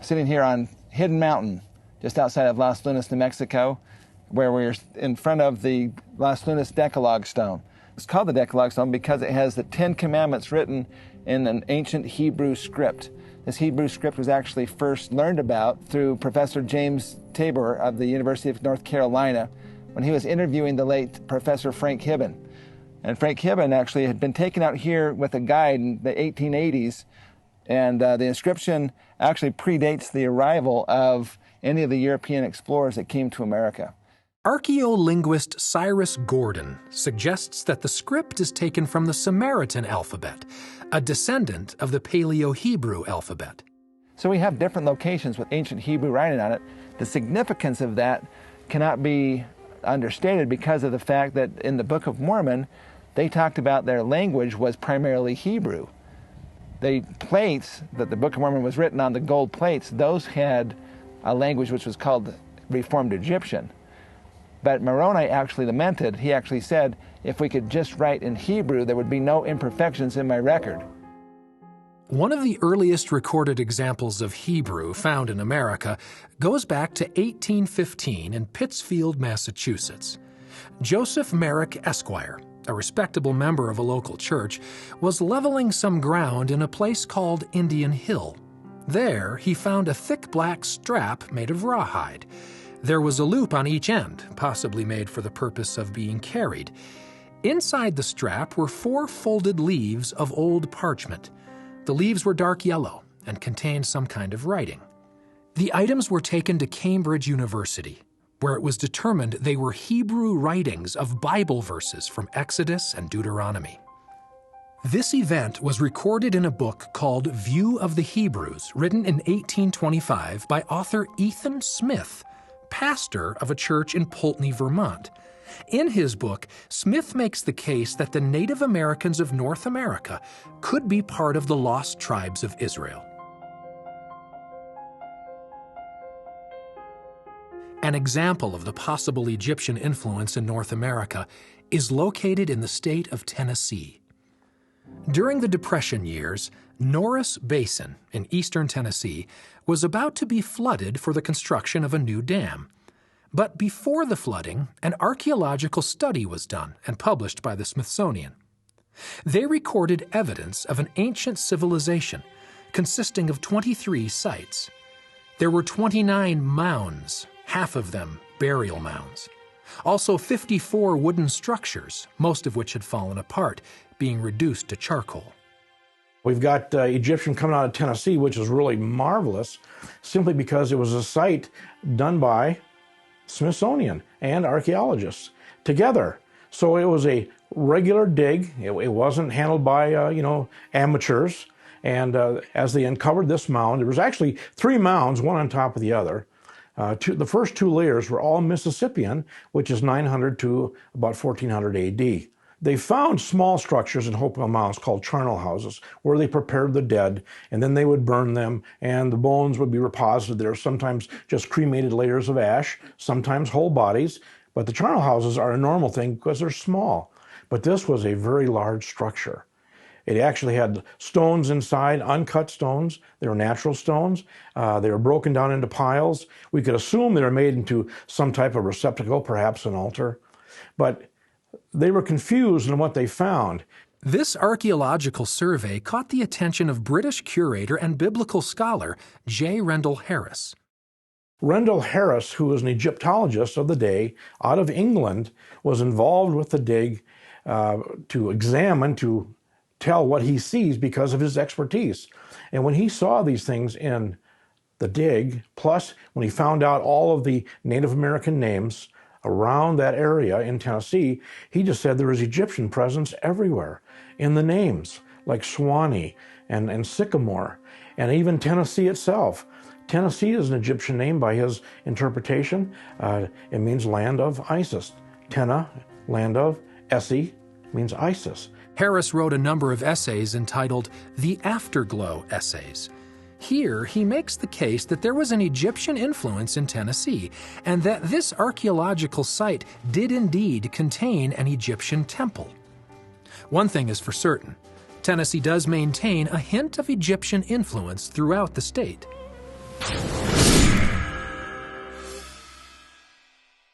sitting here on Hidden Mountain, just outside of Las Lunas, New Mexico, where we're in front of the Las Lunas Decalogue Stone. It's called the Decalogue Stone because it has the 10 Commandments written in an ancient Hebrew script. This Hebrew script was actually first learned about through Professor James Tabor of the University of North Carolina when he was interviewing the late Professor Frank Hibben. And Frank Hibben actually had been taken out here with a guide in the 1880s, and the inscription actually predates the arrival of any of the European explorers that came to America. Archaeolinguist Cyrus Gordon suggests that the script is taken from the Samaritan alphabet, a descendant of the Paleo-Hebrew alphabet. So we have different locations with ancient Hebrew writing on it. The significance of that cannot be understated because of the fact that in the Book of Mormon, they talked about their language was primarily Hebrew. The plates that the Book of Mormon was written on, the gold plates, those had a language which was called Reformed Egyptian. But Moroni actually lamented, he actually said, if we could just write in Hebrew, there would be no imperfections in my record. One of the earliest recorded examples of Hebrew found in America goes back to 1815 in Pittsfield, Massachusetts. Joseph Merrick, Esquire, a respectable member of a local church, was leveling some ground in a place called Indian Hill. There, he found a thick black strap made of rawhide. There was a loop on each end, possibly made for the purpose of being carried. Inside the strap were 4 folded leaves of old parchment. The leaves were dark yellow and contained some kind of writing. The items were taken to Cambridge University, where it was determined they were Hebrew writings of Bible verses from Exodus and Deuteronomy. This event was recorded in a book called View of the Hebrews, written in 1825 by author Ethan Smith, pastor of a church in Poultney, Vermont. In his book, Smith makes the case that the Native Americans of North America could be part of the lost tribes of Israel. An example of the possible Egyptian influence in North America is located in the state of Tennessee. During the Depression years, Norris Basin in eastern Tennessee was about to be flooded for the construction of a new dam. But before the flooding, an archaeological study was done and published by the Smithsonian. They recorded evidence of an ancient civilization consisting of 23 sites. There were 29 mounds, half of them burial mounds. Also 54 wooden structures, most of which had fallen apart, being reduced to charcoal. We've got Egyptian coming out of Tennessee, which is really marvelous, simply because it was a site done by Smithsonian and archaeologists together. So it was a regular dig. It wasn't handled by, amateurs. And as they uncovered this mound, there was actually 3 mounds, one on top of the other. The first 2 layers were all Mississippian, which is 900 to about 1400 AD. They found small structures in Hopewell mounds called charnel houses, where they prepared the dead, and then they would burn them, and the bones would be reposited there, sometimes just cremated layers of ash, sometimes whole bodies. But the charnel houses are a normal thing because they're small. But this was a very large structure. It actually had stones inside, uncut stones. They were natural stones. They were broken down into piles. We could assume they were made into some type of receptacle, perhaps an altar. But they were confused in what they found. This archaeological survey caught the attention of British curator and biblical scholar J. Rendell Harris. Rendell Harris, who was an Egyptologist of the day out of England, was involved with the dig to examine, to tell what he sees because of his expertise. And when he saw these things in the dig, plus when he found out all of the Native American names around that area in Tennessee, he just said there was Egyptian presence everywhere in the names, like Swanee and Sycamore, and even Tennessee itself. Tennessee is an Egyptian name by his interpretation. It means land of Isis. Tenna, land of, Essie, means Isis. Harris wrote a number of essays entitled The Afterglow Essays. Here, he makes the case that there was an Egyptian influence in Tennessee, and that this archaeological site did indeed contain an Egyptian temple. One thing is for certain, Tennessee does maintain a hint of Egyptian influence throughout the state.